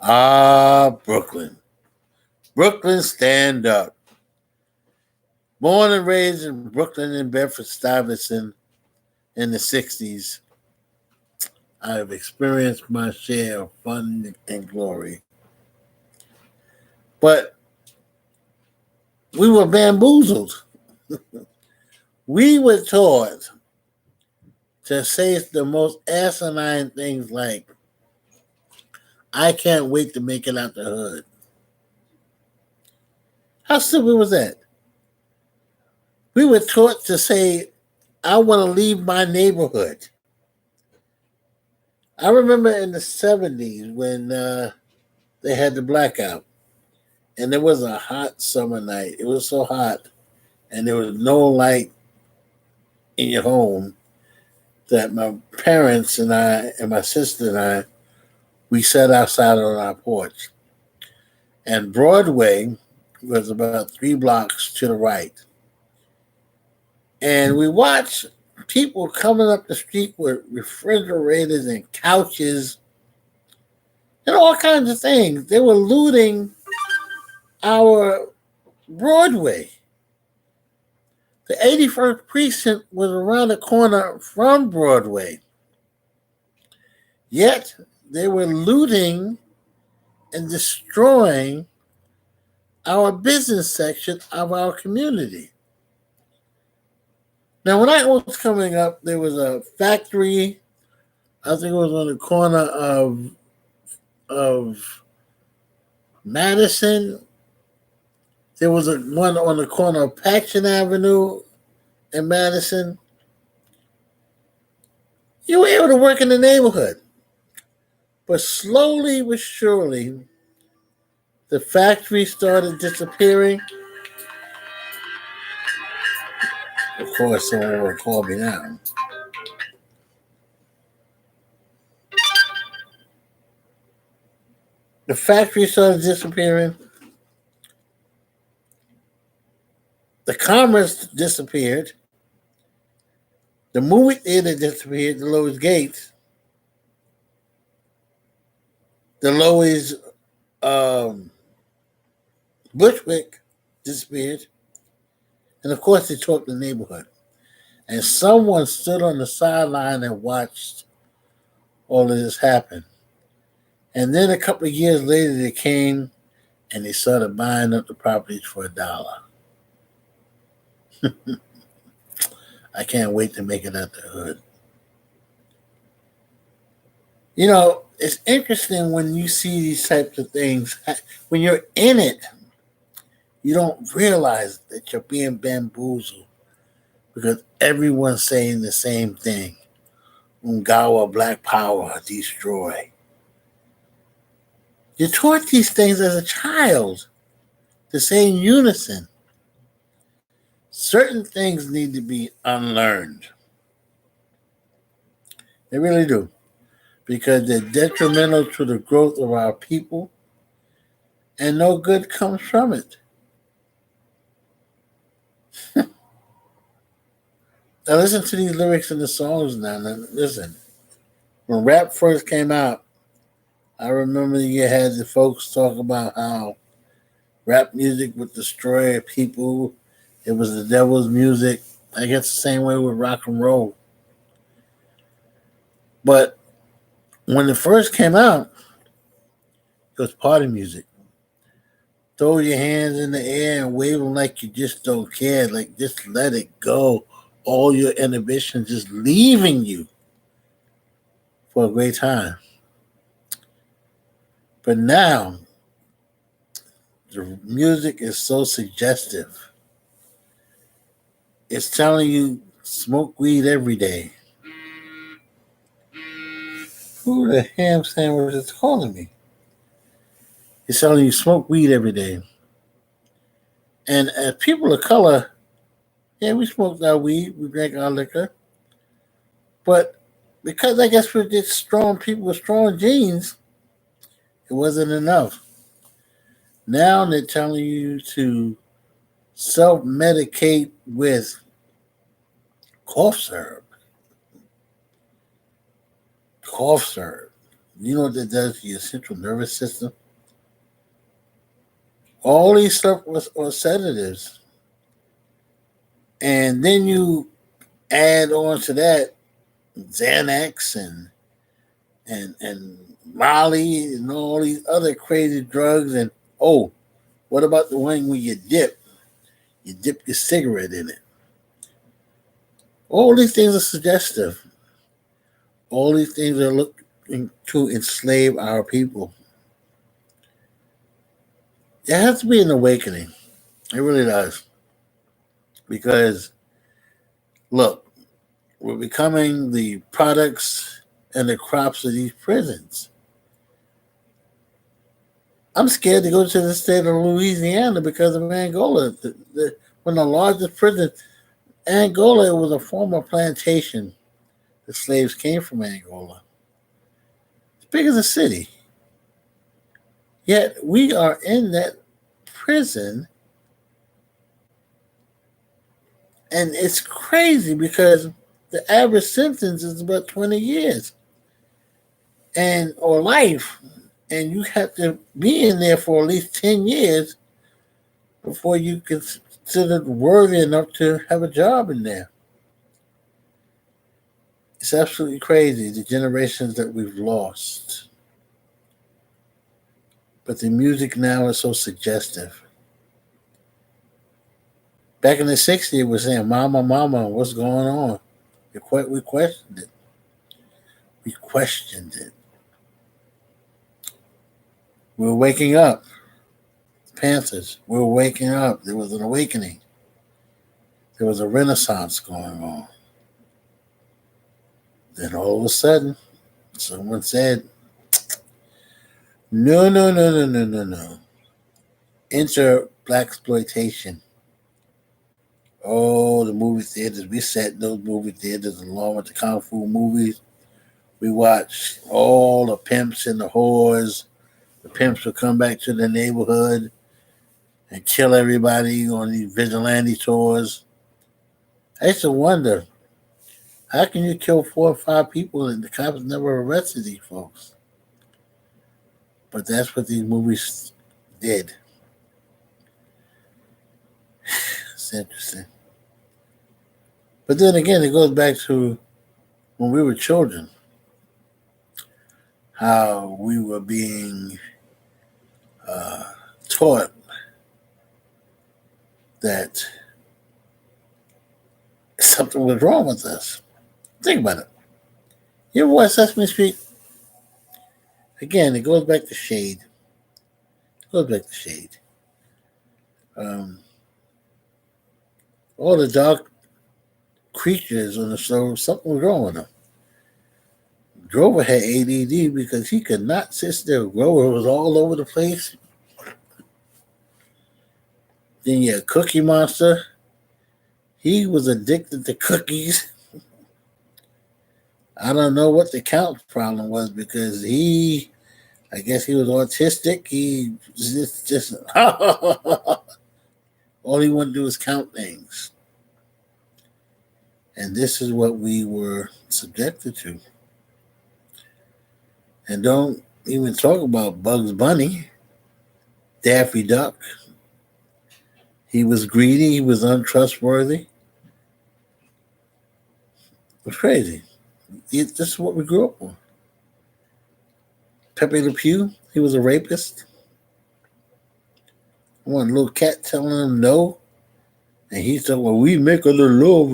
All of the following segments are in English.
Brooklyn. Brooklyn, stand up. Born and raised in Brooklyn and Bedford Stuyvesant in the 60s, I have experienced my share of fun and glory. But we were bamboozled. We were taught to say the most asinine things like, I can't wait to make it out the hood. How stupid was that? We were taught to say, I want to leave my neighborhood. I remember in the 70s when they had the blackout, and there was a hot summer night. It was so hot, and there was no light in your home that my parents and I and my sister and I, we sat outside on our porch. And Broadway was about 3 blocks to the right. And we watched people coming up the street with refrigerators and couches and all kinds of things. They were looting our Broadway. The 81st precinct was around the corner from Broadway. Yet they were looting and destroying our business section of our community. Now, when I was coming up, there was a factory. I think it was on the corner of Madison. There was one on the corner of Paxton Avenue in Madison. You were able to work in the neighborhood. But slowly but surely, the factory started disappearing. Of course, someone will call me now. The factory started disappearing. The commerce disappeared. The movie theater disappeared, the Lowe's Gates. The Lowe's Bushwick disappeared. And of course, they tore up the neighborhood. And someone stood on the sideline and watched all of this happen. And then a couple of years later, they came and they started buying up the properties for $1. I can't wait to make it out the hood. You know, it's interesting when you see these types of things. When you're in it, you don't realize that you're being bamboozled because everyone's saying the same thing. Ungawa, Black Power, destroy. You're taught these things as a child to say in unison. Certain things need to be unlearned. They really do. Because they're detrimental to the growth of our people and no good comes from it. Now listen to these lyrics in the songs now. Listen. When rap first came out, I remember you had the folks talk about how rap music would destroy people. It was the devil's music. I guess the same way with rock and roll. But when it first came out, it was party music. Throw your hands in the air and wave them like you just don't care. Like just let it go. All your inhibitions just leaving you for a great time. But now, the music is so suggestive. It's telling you smoke weed every day. Who the ham sandwich is calling me? It's telling you smoke weed every day. And as people of color, yeah, we smoked our weed, we drank our liquor. But because I guess we're just strong people with strong genes, it wasn't enough. Now they're telling you to self-medicate with cough syrup. Cough syrup. You know what that does to your central nervous system? All these stuff was are sedatives. And then you add on to that Xanax and Molly and all these other crazy drugs. And oh, what about the one where you dip your cigarette in it? All these things are suggestive. All these things are looking to enslave our people. It has to be an awakening. It really does. Because look, we're becoming the products and the crops of these prisons. I'm scared to go to the state of Louisiana because of Angola. One of the largest prisons, Angola was a former plantation. The slaves came from Angola. It's big as a city. Yet we are in that prison, and it's crazy because the average sentence is about 20 years and or life, and you have to be in there for at least 10 years before you considered worthy enough to have a job in there. It's absolutely crazy the generations that we've lost. But the music now is so suggestive. Back in the 60s, it was saying, Mama, Mama, what's going on? We questioned it. We questioned it. We were waking up. Panthers, we were waking up. There was an awakening. There was a renaissance going on. Then all of a sudden, someone said, no, no, no, no, no, no, no. Enter black exploitation. Oh, the movie theaters. We sat in those movie theaters along with the Kung Fu movies. We watched all the pimps and the whores. The pimps would come back to the neighborhood and kill everybody on these vigilante tours. I used to wonder, how can you kill 4 or 5 people and the cops never arrested these folks? But that's what these movies did. It's interesting. But then again, it goes back to when we were children, how we were being uh, taught that something was wrong with us. Think about it. You ever watch Sesame Street? Again, it goes back to shade. It goes back to shade. Um, all the dark creatures on the show, something was wrong with them. Grover had ADD because he could not sit still. Grover was all over the place. Then you had Cookie Monster. He was addicted to cookies. I don't know what the count problem was because I guess he was autistic. He just all he wanted to do was count things. And this is what we were subjected to. And don't even talk about Bugs Bunny, Daffy Duck. He was greedy. He was untrustworthy. It was crazy. This is what we grew up on. Pepe Le Pew, he was a rapist. One little cat telling him no. And he said, well, we make a little love.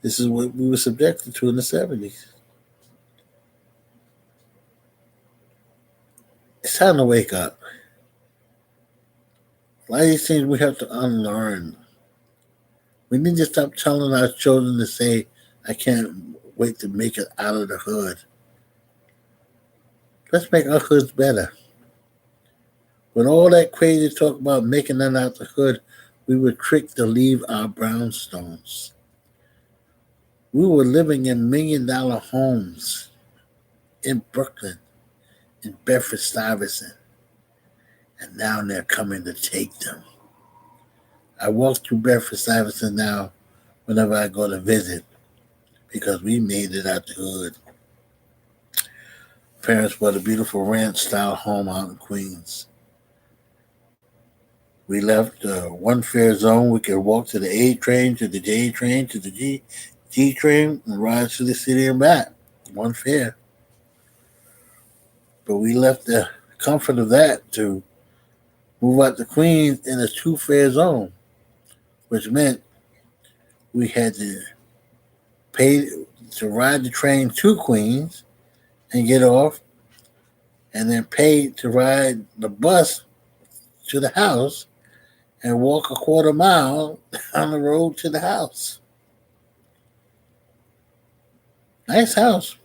This is what we were subjected to in the 70s. It's time to wake up. A lot of these things we have to unlearn. We need to stop telling our children to say, I can't wait to make it out of the hood. Let's make our hoods better. With all that crazy talk about making them out the hood, we were tricked to leave our brownstones. We were living in $1 million homes in Brooklyn, in Bedford Stuyvesant, and now they're coming to take them. I walk through Bedford Stuyvesant now whenever I go to visit because we made it out the hood. Parents bought a beautiful ranch-style home out in Queens. We left one fare zone. We could walk to the A train, to the J train, to the G train, and ride to the city and back. One fare. But we left the comfort of that to move out to Queens in a two-fare zone, which meant we had to pay to ride the train to Queens and get off, and then pay to ride the bus to the house and walk a quarter mile down the road to the house. Nice house.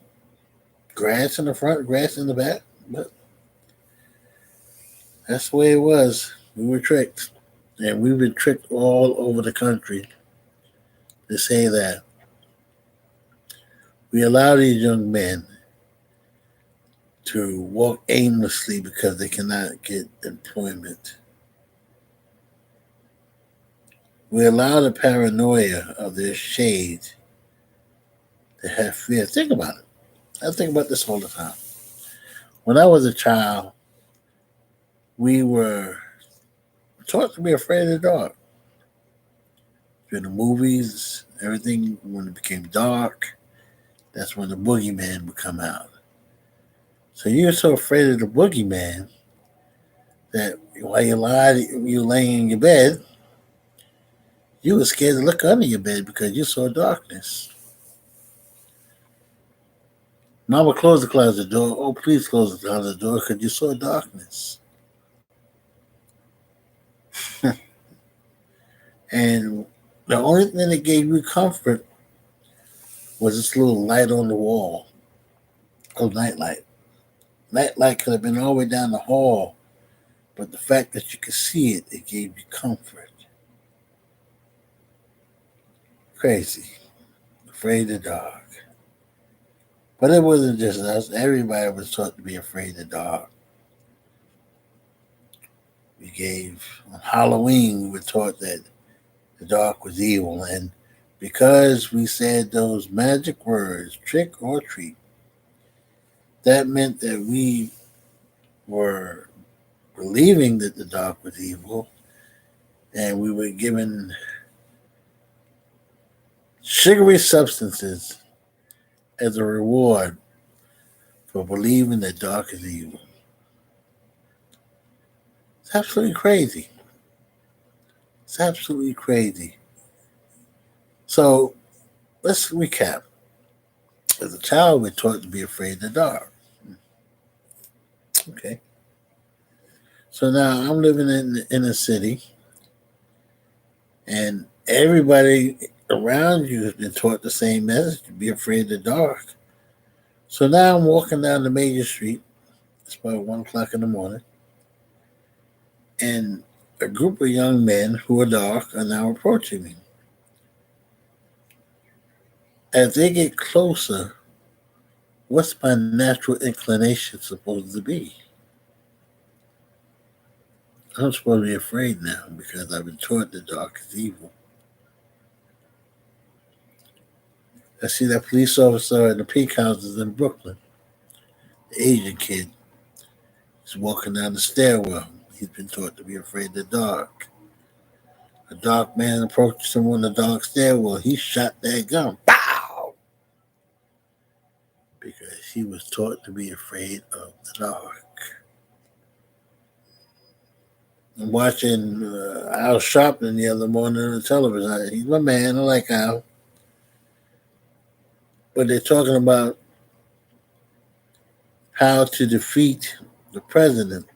Grass in the front, grass in the back. But that's the way it was. We were tricked. And we've been tricked all over the country to say that we allow these young men to walk aimlessly because they cannot get employment. We allow the paranoia of their shade to have fear. Think about it. I think about this all the time. When I was a child, we were taught to be afraid of the dark. During the movies, everything, when it became dark, that's when the boogeyman would come out. So you're so afraid of the boogeyman that while you laying in your bed, you were scared to look under your bed because you saw darkness. Mama closed the closet door. Oh, please close the closet door because you saw darkness. And the only thing that gave you comfort was this little light on the wall. Oh, nightlight. Nightlight could have been all the way down the hall, but the fact that you could see it, it gave you comfort. Crazy. Afraid of the dark. But it wasn't just us. Everybody was taught to be afraid of the dark. On Halloween, we were taught that the dark was evil. And because we said those magic words, trick or treat, that meant that we were believing that the dark was evil, and we were given sugary substances as a reward for believing that dark is evil. It's absolutely crazy. It's absolutely crazy. So let's recap. As a child, we're taught to be afraid of the dark. Okay. So now I'm living in the inner city, and everybody around you has been taught the same message, to be afraid of the dark. So now I'm walking down the major street. It's about 1 o'clock in the morning. And a group of young men who are dark are now approaching me. As they get closer, what's my natural inclination supposed to be? I'm supposed to be afraid now because I've been taught the dark is evil. I see that police officer in the pink houses in Brooklyn, the Asian kid. He's walking down the stairwell. He's been taught to be afraid of the dark. A dark man approaches him on the dark stairwell. He shot that gun. Pow! Because he was taught to be afraid of the dark. I'm watching Al Sharpton the other morning on the television. He's my man. I like Al. But they're talking about how to defeat the president.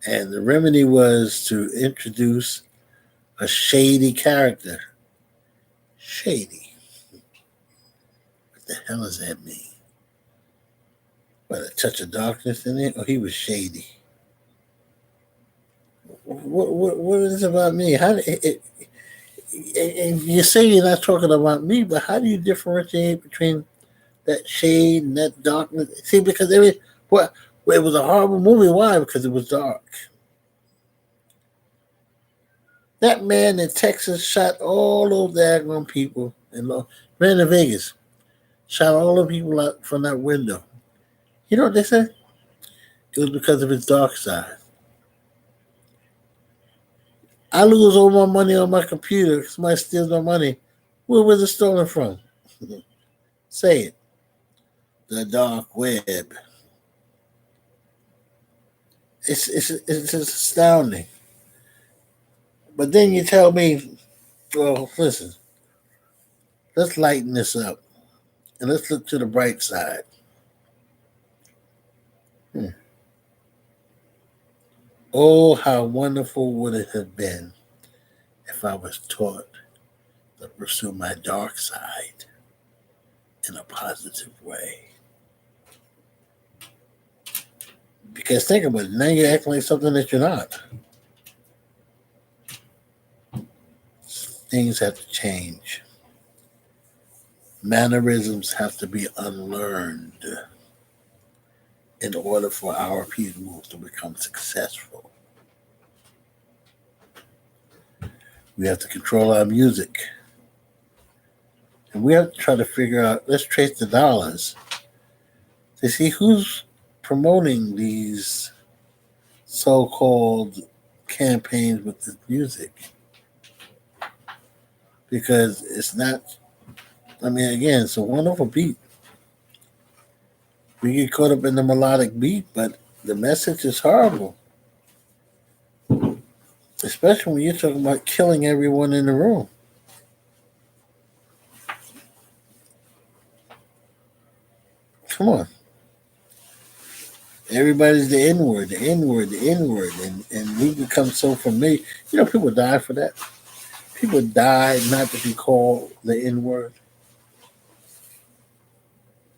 And the remedy was to introduce a shady character. Shady. What the hell does that mean? What, a touch of darkness in it? Oh, he was shady. What is it about me? And you say you're not talking about me, but how do you differentiate between that shade and that darkness? See, because it was a horrible movie. Why? Because it was dark. That man in Texas shot all those daggone people and ran to Vegas, shot all the people out from that window. You know what they said? It was because of his dark side. I lose all my money on my computer. Somebody steals my money. Where was it stolen from? Say it. The dark web. It's astounding. But then you tell me, well, listen, let's lighten this up and let's look to the bright side. Hmm. Oh, how wonderful would it have been if I was taught to pursue my dark side in a positive way. Because think about it, now you're acting like something that you're not. Things have to change. Mannerisms have to be unlearned in order for our people to become successful. We have to control our music. And we have to try to figure out, let's trace the dollars to see who's promoting these so called campaigns with this music. Because it's not, I mean, again, it's a wonderful beat. We get caught up in the melodic beat, but the message is horrible. Especially when you're talking about killing everyone in the room. Come on. Everybody's the N word, the N word, the N word. And we become so familiar. You know, people die for that. People die not to be called the N word.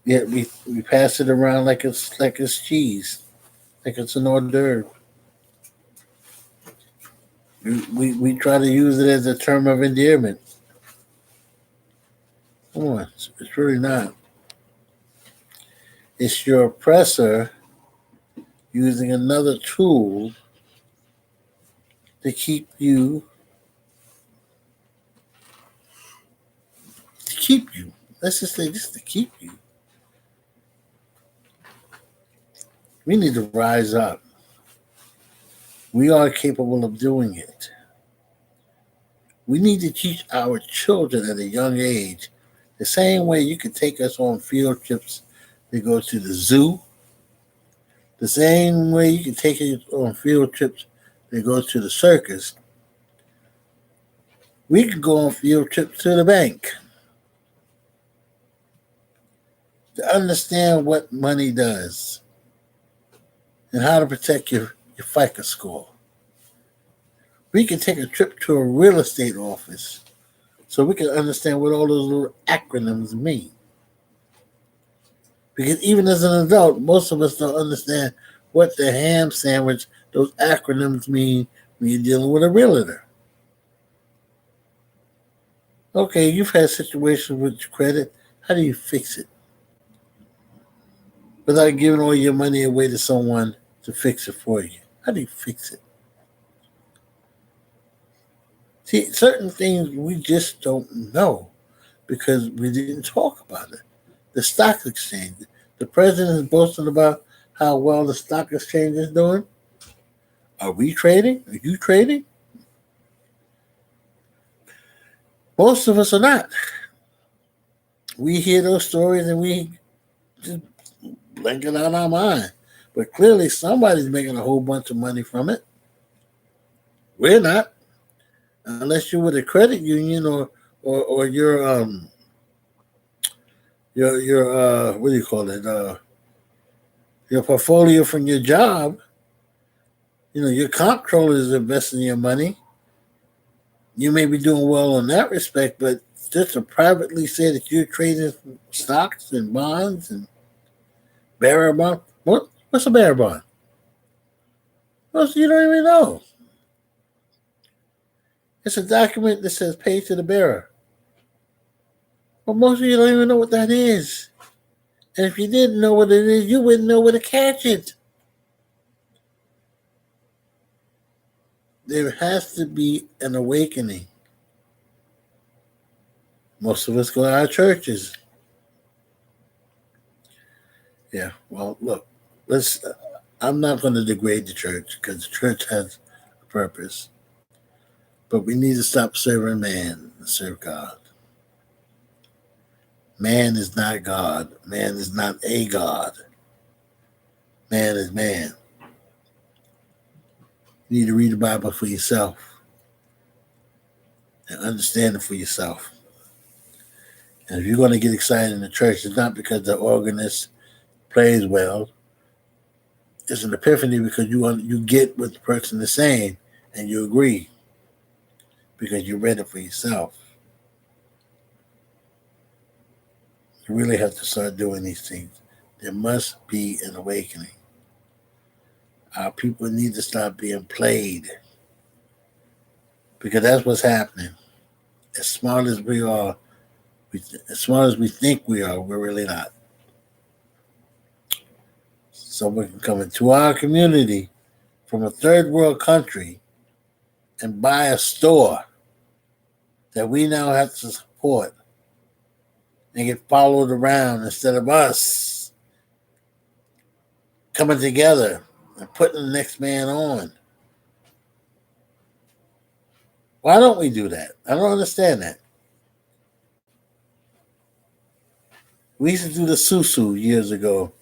Yet we pass it around like it's cheese, like it's an hors d'oeuvre. We try to use it as a term of endearment. Come on, it's really not. It's your oppressor using another tool to keep you. Let's just say just to keep you. We need to rise up. We are capable of doing it. We need to teach our children at a young age the same way you can take us on field trips to go to the zoo, the same way you can take us on field trips to go to the circus. We can go on field trips to the bank to understand what money does and how to protect your FICA score. We can take a trip to a real estate office so we can understand what all those little acronyms mean. Because even as an adult, most of us don't understand what the ham sandwich, those acronyms mean when you're dealing with a realtor. Okay, you've had situations with your credit. How do you fix it? Without giving all your money away to someone to fix it for you. How do you fix it? See, certain things we just don't know because we didn't talk about it. The stock exchange. The president is boasting about how well the stock exchange is doing. Are we trading? Are you trading? Most of us are not. We hear those stories and we just blink it out our mind. But clearly somebody's making a whole bunch of money from it. We're not. Unless you're with a credit union or your what do you call it? Your portfolio from your job. You know, your comptroller is investing your money. You may be doing well in that respect, but just to privately say that you're trading stocks and bonds and bearer bond. What's a bearer bond? Most you don't even know. It's a document that says pay to the bearer. But most of you don't even know what that is. And if you didn't know what it is, you wouldn't know where to catch it. There has to be an awakening. Most of us go to our churches. Yeah, well, look, let's. I'm not going to degrade the church because the church has a purpose, but we need to stop serving man and serve God. Man is not God. Man is not a God. Man is man. You need to read the Bible for yourself and understand it for yourself. And if you're going to get excited in the church, it's not because the organist plays well. It's an epiphany because you get what the person is saying and you agree because you read it for yourself. You really have to start doing these things. There must be an awakening. Our people need to stop being played because that's what's happening. As smart as we are, as smart as we think we are, we're really not. Someone can come into our community from a third world country and buy a store that we now have to support and get followed around instead of us coming together and putting the next man on. Why don't we do that? I don't understand that. We used to do the susu years ago.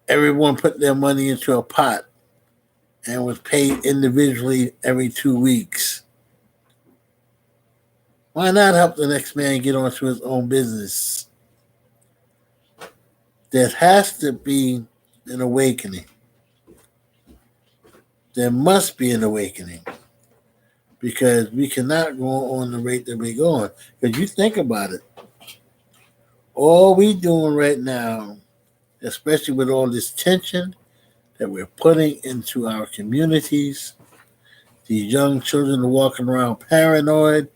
Everyone put their money into a pot and was paid individually every 2 weeks. Why not help the next man get onto his own business? There has to be an awakening. There must be an awakening because we cannot go on the rate that we're going. Because you think about it, all we doing right now, especially with all this tension that we're putting into our communities, these young children are walking around paranoid.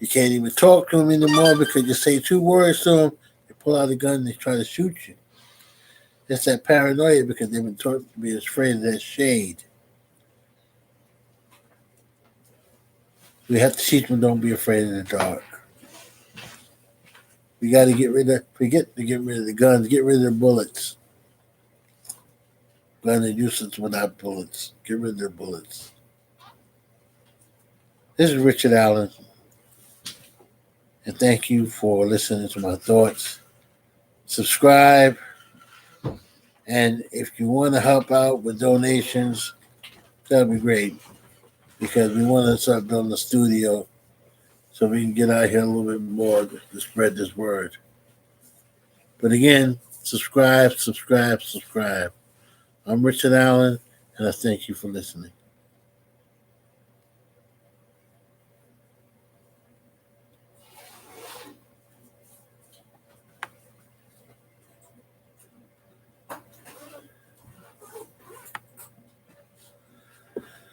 You can't even talk to them anymore because you say 2 words to them, they pull out a gun and they try to shoot you. It's that paranoia because they've been taught to be afraid of that shade. We have to teach them don't be afraid of the dark. We got to get rid of the guns, get rid of the bullets. Guns are useless without bullets. Get rid of their bullets. This is Richard Allen, and thank you for listening to my thoughts. Subscribe, and if you want to help out with donations, that'd be great because we want to start building a studio so we can get out here a little bit more to spread this word. But again, subscribe. I'm Richard Allen, and I thank you for listening.